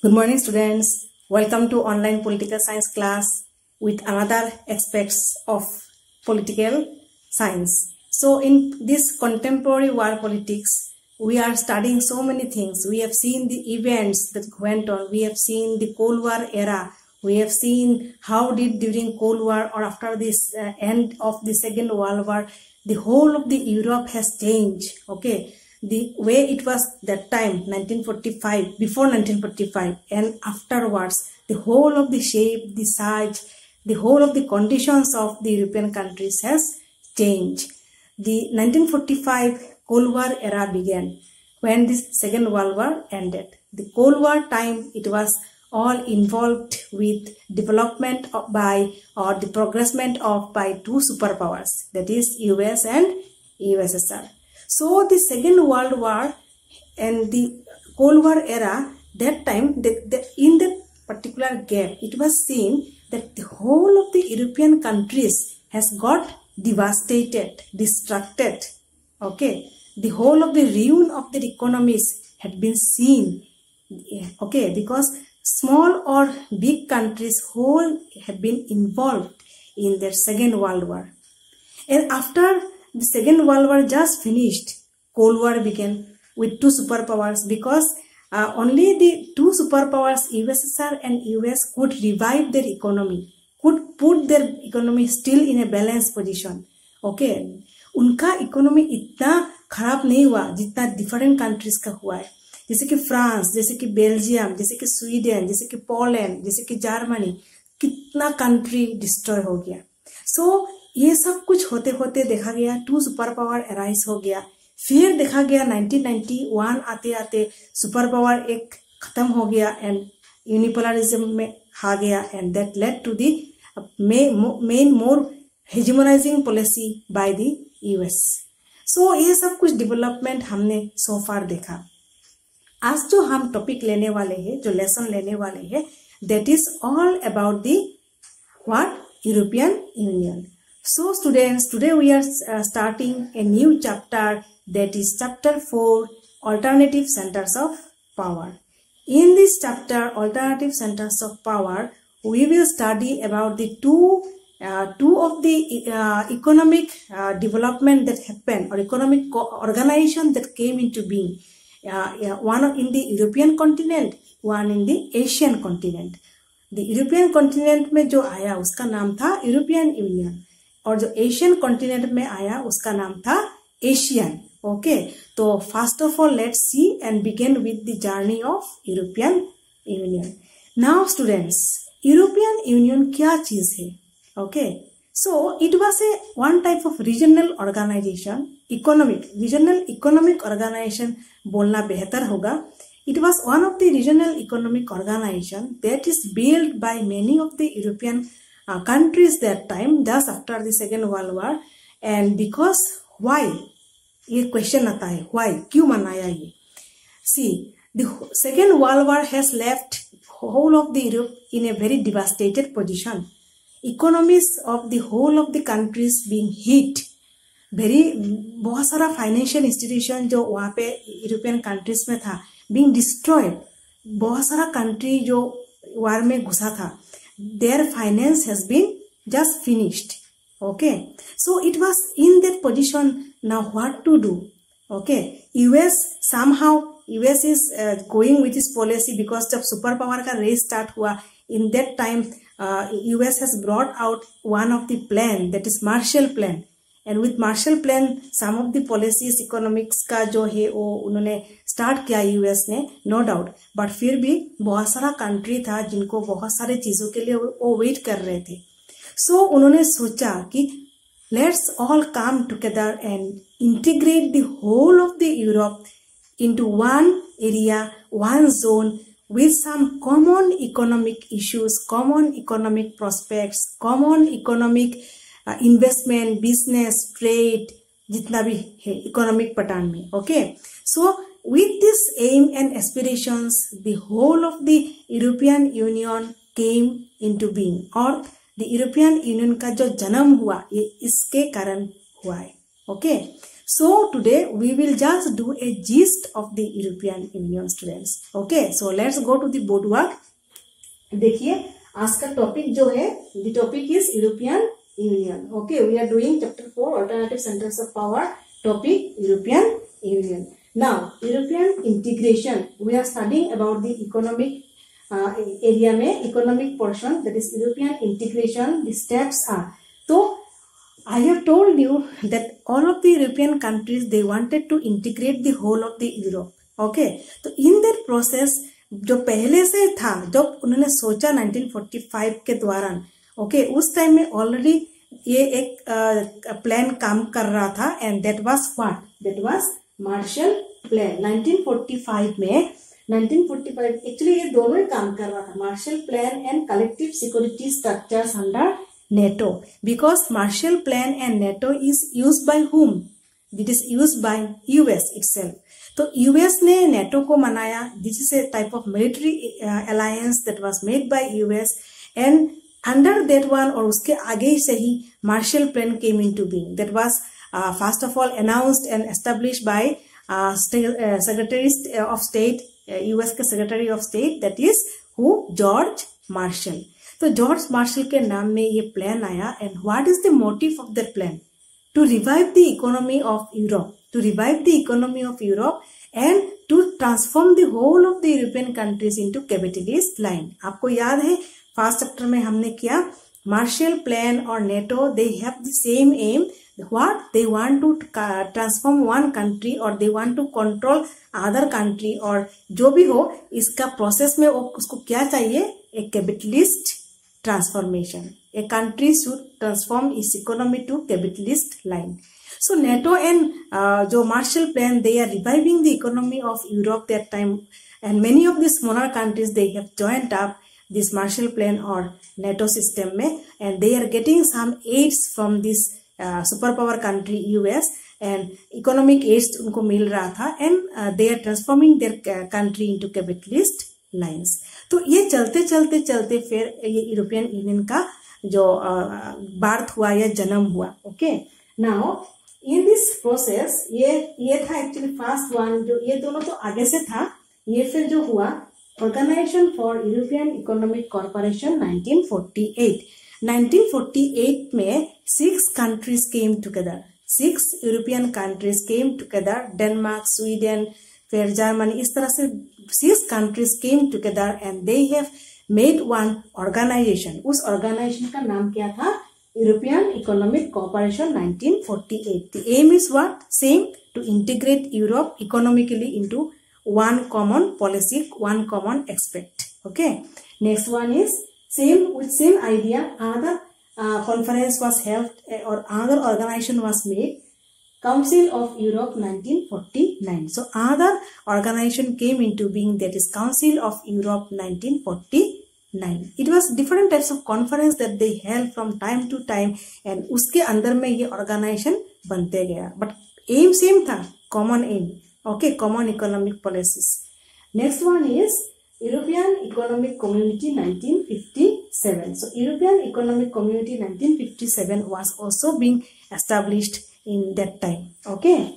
Good morning, students. Welcome to online political science class with another aspects of political science. So in this contemporary war politics, we are studying so many things. We have seen the events that went on. We have seen the Cold War era. We have seen how did during Cold War or after this end of the Second World War, the whole of the Europe has changed. Okay. The way it was that time, 1945, before 1945 and afterwards, the whole of the shape, the size, the whole of the conditions of the European countries has changed. The 1945 Cold War era began when the Second World War ended. The Cold War time, it was all involved with development by or the progressment of by two superpowers, that is US and USSR. So the Second World War and the Cold War era, that time, in that particular gap, it was seen that the whole of the European countries has got devastated, destructed. Okay, the whole of the ruin of their economies had been seen. Okay, because small or big countries whole have been involved in their Second World War. And after the Second World War just finished, Cold War began with two superpowers, because only the two superpowers, USSR and US, could revive their economy, could put their economy still in a balanced position. Okay, उनका economy इतना खराब नहीं हुआ जितना different countries का हुआ है, जैसे कि फ्रांस, जैसे कि बेल्जियम, जैसे कि स्वीडन, जैसे कि पोलैंड, जैसे कि जर्मनी, कितना कंट्री डिस्ट्रॉय हो गया. सो ये सब कुछ होते होते देखा गया टू सुपर पावर अराइज हो गया. फिर देखा गया 1991 आते आते सुपर पावर एक खत्म हो गया एंड यूनिपोलरिज्म में आ गया, and that led to the main more hegemonizing policy by the US. So ये सब कुछ डेवलपमेंट हमने सो फार देखा. आज जो हम टॉपिक लेने वाले हैं, जो लेसन लेने वाले हैं, that is all about the what European union. So students, today we are starting a new chapter, that is chapter 4, alternative centers of power. In this chapter, alternative centers of power, we will study about the two of the economic development that happened, or economic organization that came into being. One in the European continent, one in the Asian continent. The European continent में जो आया उसका नाम था European union, और जो Asian continent में आया उसका नाम था एशियन. ओके, तो first of all let's see and begin with the journey of European Union. Now students, European Union क्या चीज है? Okay, so it was a one type of regional organization, regional economic organization बोलना बेहतर होगा. It was one of the regional economic organization that is built by many of the European countries that time, just after the Second World War. And because why, ये question आता है, why, क्यों बनाया ये? See, the Second World War has left whole of the Europe in a very devastated position. Economies of the whole of the countries being hit. बहुत सारा financial institution जो वहाँ पे यूरोपियन कंट्रीज में था being destroyed. बहुत सारा country जो वार में घुसा था, their finance has been just finished. Okay, so it was in that position. Now what to do? Okay, US is going with this policy, because जब सुपर पावर का रेस स्टार्ट हुआ, in that time US has brought out one of the plan, that is Marshall Plan. And with Marshall Plan, some of the policies economics का जो है वो उन्होंने start किया US ने, नो डाउट. बट फिर भी बहुत सारा कंट्री था जिनको बहुत सारे चीजों के लिए वो वेट कर रहे थे. सो उन्होंने सोचा कि let's all come together and integrate the whole of the Europe into one area, one zone, with some common economic issues, common economic prospects, common economic investment, business, trade, जितना भी है इकोनॉमिक पटान में. Okay, so with this aim and aspirations, the whole of the European Union came into being, और the European Union का जो जन्म हुआ ये इसके कारण हुआ है. Okay, So today we will just do a gist of the European Union, students. Okay, so let's go to the board work. देखिए आज का टॉपिक जो है, the topic is European Union. Okay, we are doing chapter 4 alternative centers of power, topic European Union. Now European integration, we are studying about the economic area में economic portion, that is European integration. The steps are, तो I have told you that all of the European countries, they wanted to integrate the whole of the Europe. Okay, तो in that process जो पहले से था, जब उन्होंने सोचा 1945 के दौरान, okay, उस टाइम में ऑलरेडी ये एक प्लान काम कर रहा था, and that was what, that was Marshall plan. 1945 में 1945 एक्चुअली ये दोनों ही काम कर रहा था, Marshall plan and collective security structures under NATO, because Marshall Plan and NATO is used by whom? It is used by US itself. तो US ने NATO को मनाया. This is a type of military alliance that was made by US, and under that one और उसके आगे से ही Marshall Plan came into being. That was first of all announced and established by Secretary of State, US के Secretary of State, that is who? George Marshall. तो George Marshall के नाम में ये प्लान आया. And what is the motive of that plan? To revive the economy of Europe, to revive the economy of Europe and to transform the whole of the European countries into capitalist line. आपको याद है first chapter में हमने किया Marshall plan और NATO, they have the same aim. What they want to transform one country और दे want to control other country, और जो भी हो इसका प्रोसेस में उसको क्या चाहिए? ए capitalist transformation. A country should transform its economy to capitalist line. So NATO and जो Marshall Plan, they are reviving the economy of Europe that time, and many of the smaller countries, they have joined up this Marshall Plan or NATO system में, and they are getting some aids from this superpower country US, and economic aids उनको मिल रहा था, and they are transforming their country into capitalist lines. तो ये चलते चलते चलते फिर ये यूरोपियन यूनियन का जो बर्थ हुआ या जन्म हुआ. Okay, now in this process ये था एक्चुअली फर्स्ट वन, जो ये दोनों तो आगे से था. ये फिर जो हुआ organization for European economic corporation 1948. 1948 में 6 countries came together. 6 European countries came together. Denmark, Sweden, फिर जर्मनी, इस तरह से 6 countries came together and they have made one organization. उस organization का नाम क्या था? European Economic Cooperation 1948. The aim is what? Same, to integrate Europe economically into one common policy, one common aspect. Okay. Next one is same, with same idea. Another conference was held or another organization was made. Council of Europe 1949. So another organization came into being, that is Council of Europe 1949. It was different types of conference that they held from time to time, and उसके अंदर में ये organization बनते गया. But aim same था, common aim. Okay, common economic policies. Next one is European Economic Community 1957. So European Economic Community 1957 was also being established in that time. Okay,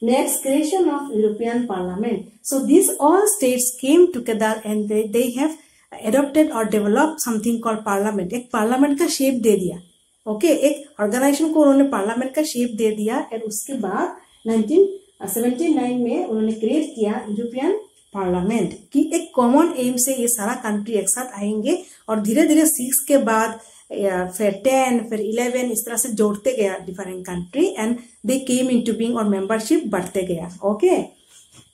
next, creation of European Parliament. So these all states came together and they have adopted or developed something called Parliament. एक Parliament का shape दे दिया. Okay, एक organization को उन्होंने Parliament का shape दे दिया, और उसके बाद 1979 में उन्होंने create किया European Parliament कि एक common aim से ये सारा country एक साथ आएंगे, और धीरे धीरे 6 के बाद फिर 10, फिर 11, इस तरह से जोड़ते गया different country, and they came into being, और मेंबरशिप बढ़ते गया. Okay,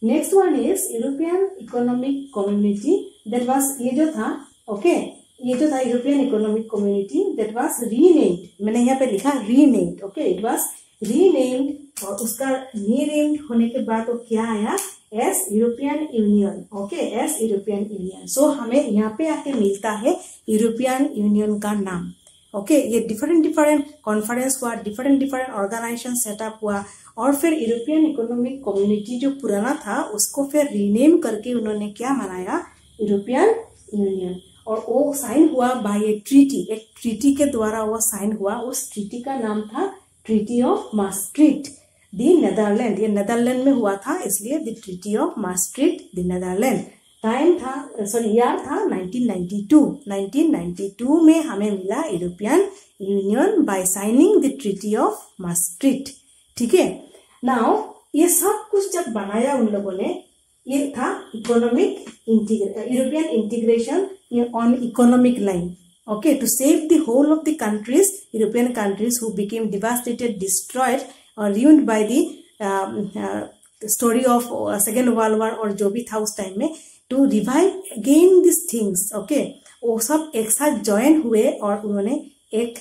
next one is European Economic Community. That was, ये जो था, ओके, ये जो था European Economic Community, that was renamed. मैंने यहाँ पे लिखा renamed. Okay, it was renamed, और उसका रीनेम्ड होने के बाद वो क्या आया? As European Union. Okay, as European Union. So हमें यहाँ पे आके मिलता है यूरोपियन यूनियन का नाम. ओके, ये डिफरेंट कॉन्फ्रेंस हुआ, डिफरेंट ऑर्गेनाइजेशन सेटअप हुआ, और फिर यूरोपियन इकोनॉमिक कम्युनिटी जो पुराना था उसको फिर रीनेम करके उन्होंने क्या बनाया? European union. और वो साइन हुआ बाय ए ट्रीटी. एक ट्रीटी के द्वारा वो साइन हुआ. उस ट्रीटी का नाम था treaty of maastricht. The Netherland, ये नेदरलैंड में हुआ था, इसलिए the treaty of maastricht the Netherland. Time था, सॉरी ईयर था 1992। 1992 में हमें मिला European Union by signing the treaty of maastricht। ठीक है, नाउ ये सब कुछ जब बनाया उन लोगों ने, ये था economic European integration on economic line. Okay, to save the whole of the countries, European countries who became devastated, destroyed or ruined by the story of Second World War और जो भी था उस टाइम में, to revive again these things, okay, वो सब एक साथ ज्वाइन हुए और उन्होंने एक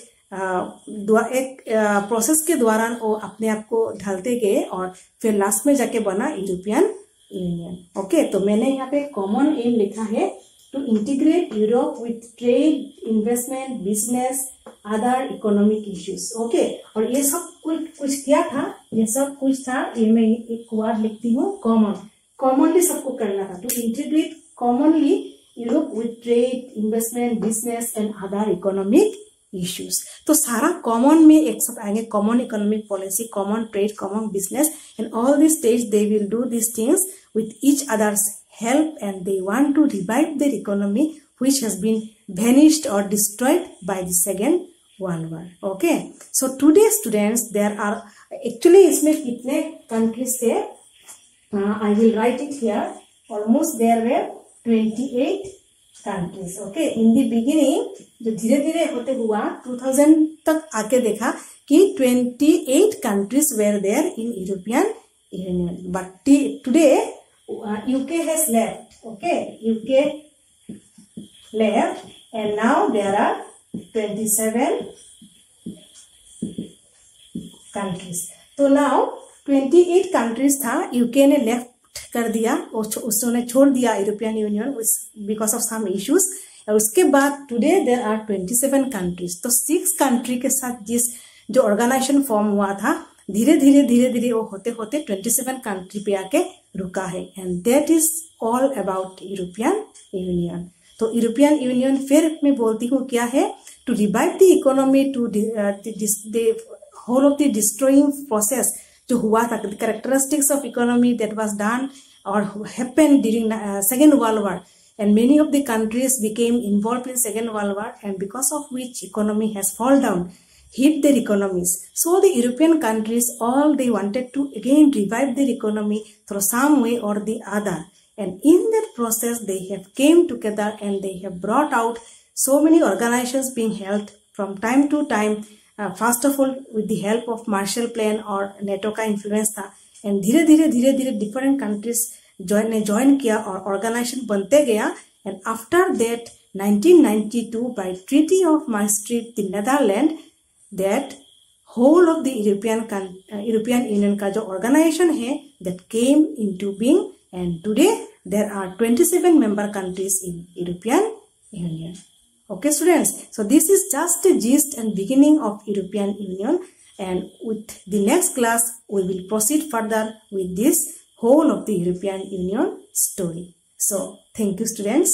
प्रोसेस के द्वारा वो अपने आप को ढालते गए और फिर लास्ट में जाके बना यूरोपियन यूनियन। ओके, तो मैंने यहाँ पे कॉमन एम लिखा है to integrate Europe with trade, investment, business, other economic issues. Okay, और ये सब कुछ क्या था, ये सब कुछ था, ये मैं एक वर्ड लिखती हूँ कॉमनली सबको करना था, to integrate commonly Europe with trade, investment, business and other economic issues। तो सारा कॉमन में एक सब आएंगे, common economic policy, common trade, common business and all this stage they will do this things with each other's help and they want to revive their economy which has been vanished or destroyed by the Second World War। Okay, so today students there are actually इसमें कितने countries थे, I will write it here, almost there were 28 countries। Okay, in the beginning जो धीरे धीरे होते हुआ 2000 तक आके देखा कि 28 countries were there in European Union, but today UK has left। Okay, UK left and now there are 27 countries। तो now 28 countries था, UK ने लेफ्ट कर दिया, उसने छोड़ दिया European Union because of some issues, और उसके बाद टुडे देयर आर 27 कंट्रीज। तो 6 कंट्री के साथ जिस जो ऑर्गेनाइजेशन फॉर्म हुआ था, धीरे धीरे वो होते होते 27 कंट्री पे आके रुका है, and that is all about European Union. तो यूरोपियन यूनियन फिर मैं बोलती हूँ क्या है, to revive the economy, to the whole of the destroying process जो हुआ था, the characteristics of economy that was done और happened during Second World War, and many of the countries became involved in Second World War, and because of which economy has fallen down, hit their economies. So the European countries, all they wanted to again revive their economy through some way or the other, and in that process they have came together and they have brought out so many organizations being held from time to time, first of all with the help of Marshall Plan or NATO का influence था, and धीरे धीरे different countries join किया और organization बनते गया, and after that 1992 by treaty of maastricht the Netherland, that whole of the European Union का जो ऑर्गेनाइजेशन है that came into being, and today there are 27 member countries in European Union. Okay students, so this is just a gist and beginning of European Union, and with the next class we will proceed further with this whole of the European Union story. So thank you students.